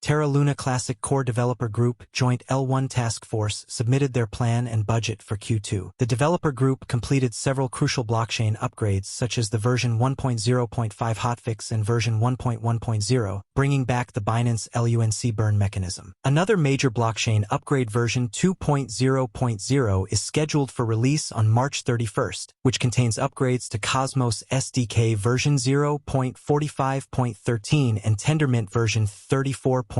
Terra Luna Classic Core Developer Group Joint L1 Task Force submitted their plan and budget for Q2. The developer group completed several crucial blockchain upgrades such as the version 1.0.5 hotfix and version 1.1.0, bringing back the Binance LUNC burn mechanism. Another major blockchain upgrade version 2.0.0 is scheduled for release on March 31st, which contains upgrades to Cosmos SDK version 0.45.13 and Tendermint version 34.24.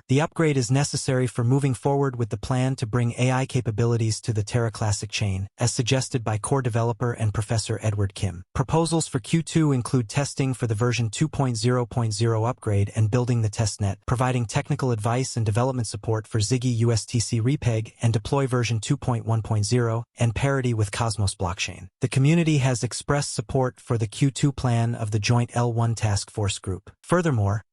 The upgrade is necessary for moving forward with the plan to bring AI capabilities to the Terra Classic chain, as suggested by core developer and Professor Edward Kim. Proposals for Q2 include testing for the version 2.0.0 upgrade and building the testnet, providing technical advice and development support for Ziggy USTC repeg and deploy version 2.1.0 and parity with Cosmos blockchain. The community has expressed support for the Q2 plan of the joint L1 task force group. Furthermore,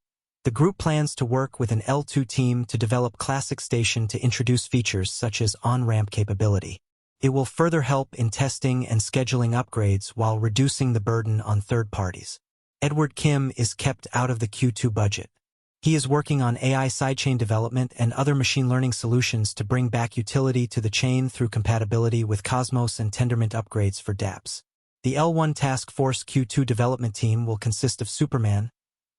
the group plans to work with an L2 team to develop Classic Station to introduce features such as on-ramp capability. It will further help in testing and scheduling upgrades while reducing the burden on third parties. Edward Kim is kept out of the Q2 budget. He is working on AI sidechain development and other machine learning solutions to bring back utility to the chain through compatibility with Cosmos and Tendermint upgrades for dApps. The L1 Task Force Q2 development team will consist of Superman,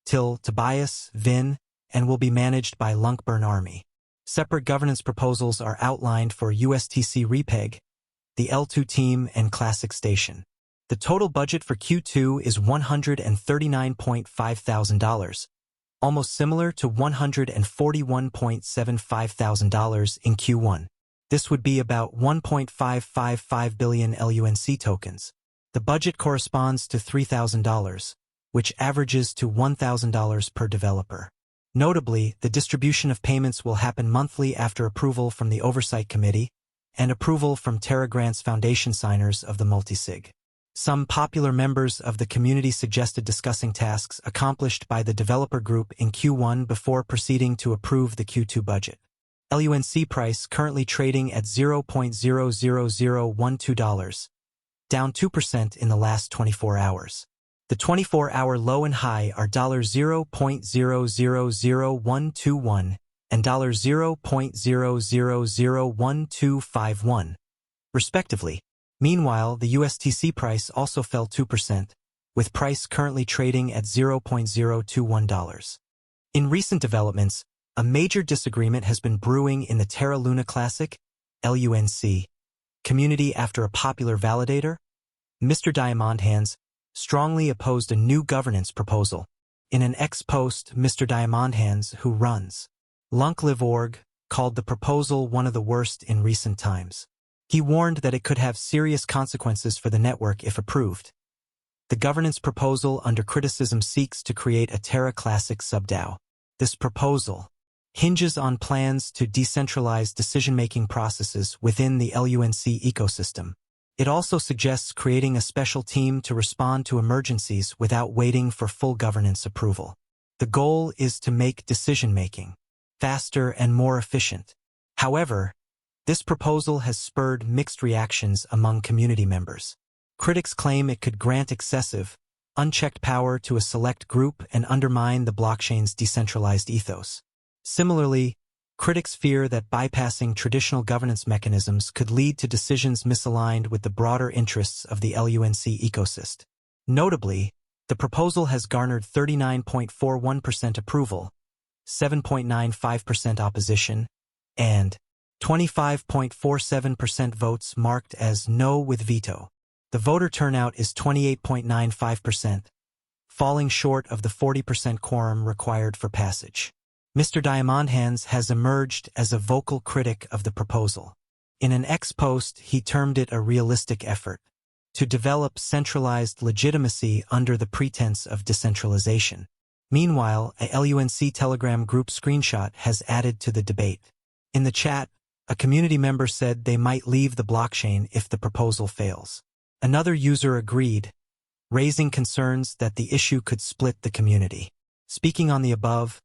Till, Tobias, Vin, and will be managed by Lunkburn Army. Separate governance proposals are outlined for USTC repeg, the L2 team, and Classic Station. The total budget for Q2 is $139.5 thousand, almost similar to $141.75 thousand in Q1. This would be about 1.555 billion LUNC tokens. The budget corresponds to $3,000, which averages to $1,000 per developer. Notably, the distribution of payments will happen monthly after approval from the Oversight Committee and approval from Terra Grants Foundation signers of the multisig. Some popular members of the community suggested discussing tasks accomplished by the developer group in Q1 before proceeding to approve the Q2 budget. LUNC price currently trading at $0.00012, down 2% in the last 24 hours. The 24-hour low and high are $0.0000121 and $0.0001251, respectively. Meanwhile, the USTC price also fell 2%, with price currently trading at $0.021. In recent developments, a major disagreement has been brewing in the Terra Luna Classic, LUNC, community after a popular validator, Mr. Diamondhands, strongly opposed a new governance proposal. In an ex-post, Mr. Diamondhands, who runs LunkLive.org, called the proposal one of the worst in recent times. He warned that it could have serious consequences for the network if approved. The governance proposal under criticism seeks to create a Terra Classic sub-DAO. This proposal hinges on plans to decentralize decision-making processes within the LUNC ecosystem. It also suggests creating a special team to respond to emergencies without waiting for full governance approval. The goal is to make decision-making faster and more efficient. However, this proposal has spurred mixed reactions among community members. Critics claim it could grant excessive, unchecked power to a select group and undermine the blockchain's decentralized ethos. Similarly, critics fear that bypassing traditional governance mechanisms could lead to decisions misaligned with the broader interests of the LUNC ecosystem. Notably, the proposal has garnered 39.41% approval, 7.95% opposition, and 25.47% votes marked as no with veto. The voter turnout is 28.95%, falling short of the 40% quorum required for passage. Mr. Diamondhands has emerged as a vocal critic of the proposal. In an ex-post, he termed it a realistic effort to develop centralized legitimacy under the pretense of decentralization. Meanwhile, a LUNC Telegram group screenshot has added to the debate. In the chat, a community member said they might leave the blockchain if the proposal fails. Another user agreed, raising concerns that the issue could split the community. Speaking on the above,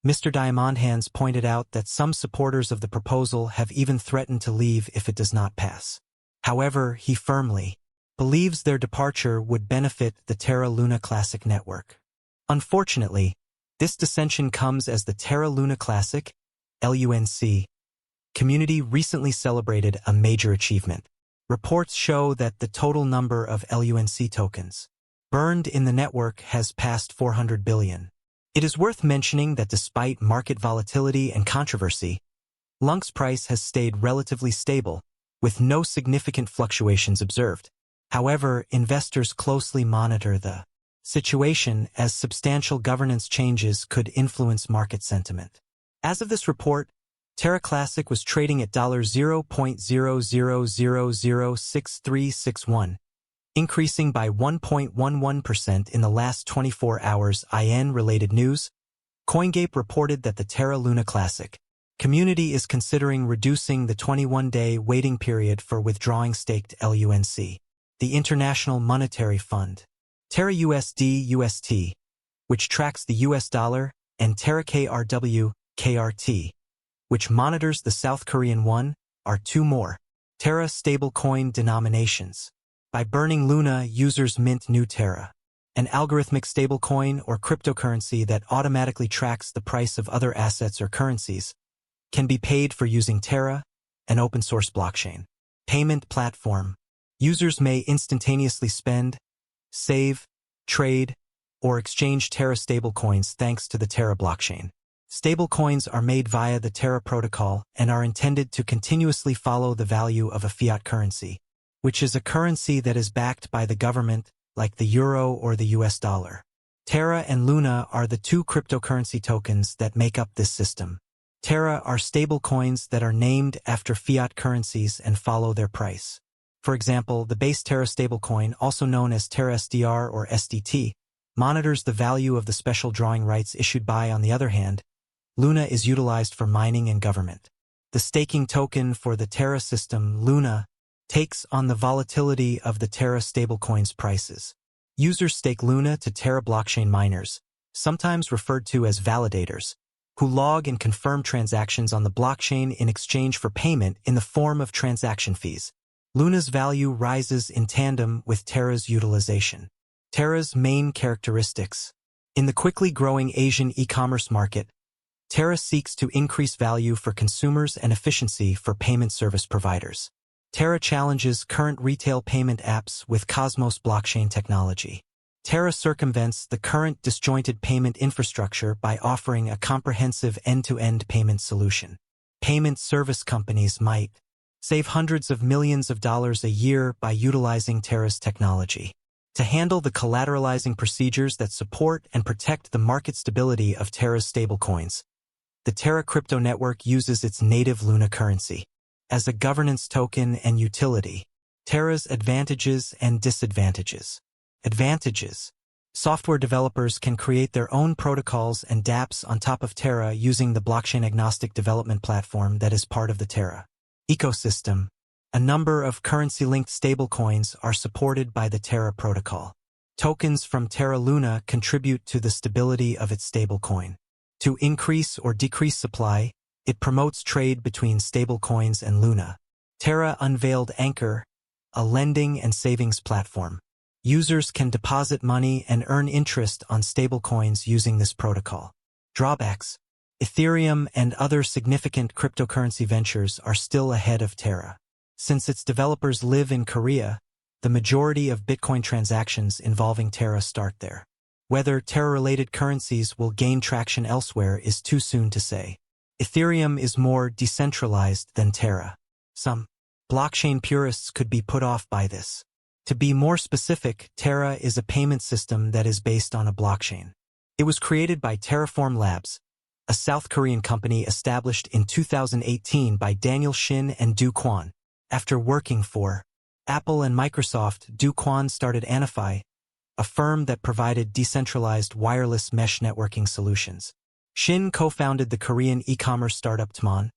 Mr. Diamondhands pointed out that some supporters of the proposal have even threatened to leave if it does not pass. However, he firmly believes their departure would benefit the Terra Luna Classic network. Unfortunately, This dissension comes as the Terra Luna Classic, LUNC, community recently celebrated a major achievement. Reports show that the total number of LUNC tokens burned in the network has passed 400 billion. It is worth mentioning that despite market volatility and controversy, LUNC's price has stayed relatively stable, with no significant fluctuations observed. However, investors closely monitor the situation as substantial governance changes could influence market sentiment. As of this report, Terra Classic was trading at $0.00006361, increasing by 1.11% in the last 24 hours. IN-related news, CoinGape reported that the Terra Luna Classic community is considering reducing the 21-day waiting period for withdrawing staked LUNC. The International Monetary Fund, Terra USD/UST, which tracks the US dollar, and Terra KRW/KRT, which monitors the South Korean won, are two more Terra stablecoin denominations. By burning Luna, users mint new Terra, an algorithmic stablecoin or cryptocurrency that automatically tracks the price of other assets or currencies, can be paid for using Terra, an open-source blockchain payment platform. Users may instantaneously spend, save, trade, or exchange Terra stablecoins thanks to the Terra blockchain. Stablecoins are made via the Terra protocol and are intended to continuously follow the value of a fiat currency, which is a currency that is backed by the government, like the euro or the US dollar. Terra and Luna are the two cryptocurrency tokens that make up this system. Terra are stablecoins that are named after fiat currencies and follow their price. For example, the base Terra stablecoin, also known as Terra SDR or SDT, monitors the value of the special drawing rights issued by. On the other hand, Luna is utilized for mining and government. The staking token for the Terra system, Luna, takes on the volatility of the Terra stablecoin's prices. Users stake Luna to Terra blockchain miners, sometimes referred to as validators, who log and confirm transactions on the blockchain in exchange for payment in the form of transaction fees. Luna's value rises in tandem with Terra's utilization. Terra's main characteristics. In the quickly growing Asian e-commerce market, Terra seeks to increase value for consumers and efficiency for payment service providers. Terra challenges current retail payment apps with Cosmos blockchain technology. Terra circumvents the current disjointed payment infrastructure by offering a comprehensive end-to-end payment solution. Payment service companies might save hundreds of millions of dollars a year by utilizing Terra's technology. To handle the collateralizing procedures that support and protect the market stability of Terra's stablecoins, the Terra crypto network uses its native Luna currency as a governance token and utility. Terra's advantages and disadvantages. Advantages. Software developers can create their own protocols and dApps on top of Terra using the blockchain-agnostic development platform that is part of the Terra ecosystem. A number of currency-linked stablecoins are supported by the Terra protocol. Tokens from Terra Luna contribute to the stability of its stablecoin. To increase or decrease supply, it promotes trade between stablecoins and Luna. Terra unveiled Anchor, a lending and savings platform. Users can deposit money and earn interest on stablecoins using this protocol. Drawbacks. Ethereum and other significant cryptocurrency ventures are still ahead of Terra. Since its developers live in Korea, the majority of Bitcoin transactions involving Terra start there. Whether Terra-related currencies will gain traction elsewhere is too soon to say. Ethereum is more decentralized than Terra. Some blockchain purists could be put off by this. To be more specific, Terra is a payment system that is based on a blockchain. It was created by Terraform Labs, a South Korean company established in 2018 by Daniel Shin and Do Kwon. After working for Apple and Microsoft, Do Kwon started Anify, a firm that provided decentralized wireless mesh networking solutions. Shin co-founded the Korean e-commerce startup Tmon,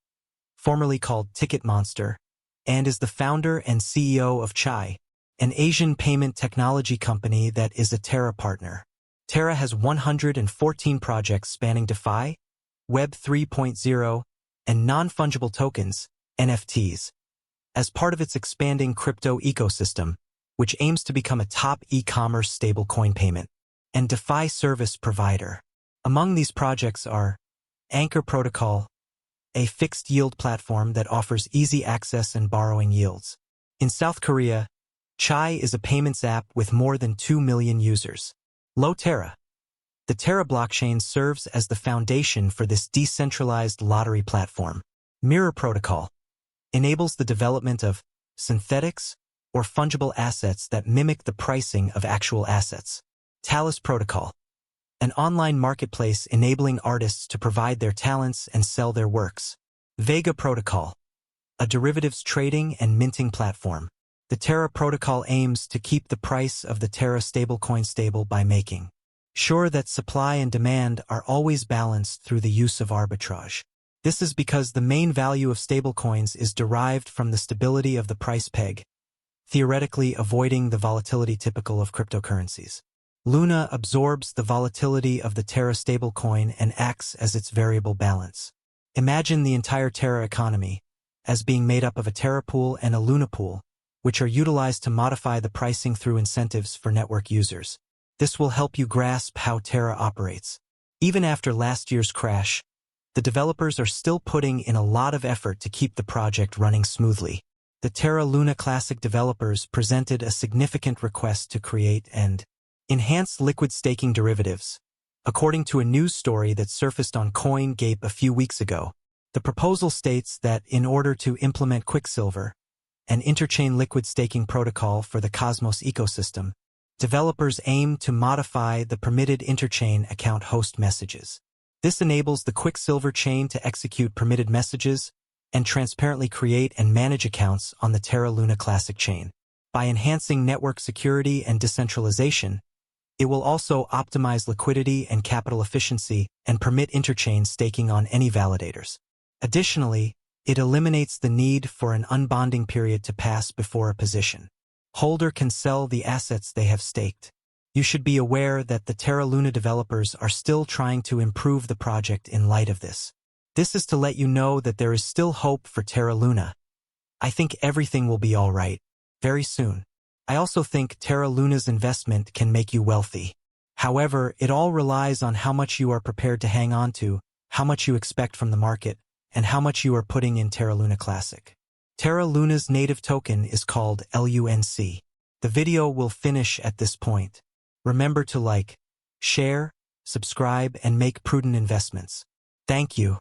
formerly called Ticket Monster, and is the founder and CEO of Chai, an Asian payment technology company that is a Terra partner. Terra has 114 projects spanning DeFi, Web 3.0, and non-fungible tokens, NFTs, as part of its expanding crypto ecosystem, which aims to become a top e-commerce stablecoin payment and DeFi service provider. Among these projects are Anchor Protocol, a fixed-yield platform that offers easy access and borrowing yields. In South Korea, Chai is a payments app with more than 2 million users. Terra. The Terra blockchain serves as the foundation for this decentralized lottery platform. Mirror Protocol enables the development of synthetics or fungible assets that mimic the pricing of actual assets. Talus Protocol, an online marketplace enabling artists to provide their talents and sell their works. Vega Protocol, a derivatives trading and minting platform. The Terra protocol aims to keep the price of the Terra stablecoin stable by making sure that supply and demand are always balanced through the use of arbitrage. This is because the main value of stablecoins is derived from the stability of the price peg, theoretically avoiding the volatility typical of cryptocurrencies. Luna absorbs the volatility of the Terra stablecoin and acts as its variable balance. Imagine the entire Terra economy as being made up of a Terra pool and a Luna pool, which are utilized to modify the pricing through incentives for network users. This will help you grasp how Terra operates. Even after last year's crash, the developers are still putting in a lot of effort to keep the project running smoothly. The Terra Luna Classic developers presented a significant request to create and enhance liquid staking derivatives. According to a news story that surfaced on CoinGape a few weeks ago, the proposal states that in order to implement Quicksilver, an interchain liquid staking protocol for the Cosmos ecosystem, developers aim to modify the permitted interchain account host messages. This enables the Quicksilver chain to execute permitted messages and transparently create and manage accounts on the Terra Luna Classic chain. By enhancing network security and decentralization, it will also optimize liquidity and capital efficiency and permit interchain staking on any validators. Additionally, it eliminates the need for an unbonding period to pass before a position holder can sell the assets they have staked. You should be aware that the Terra Luna developers are still trying to improve the project in light of this. This is to let you know that there is still hope for Terra Luna. I think everything will be all right very soon. I also think Terra Luna's investment can make you wealthy. However, it all relies on how much you are prepared to hang on to, how much you expect from the market, and how much you are putting in Terra Luna Classic. Terra Luna's native token is called LUNC. The video will finish at this point. Remember to like, share, subscribe, and make prudent investments. Thank you.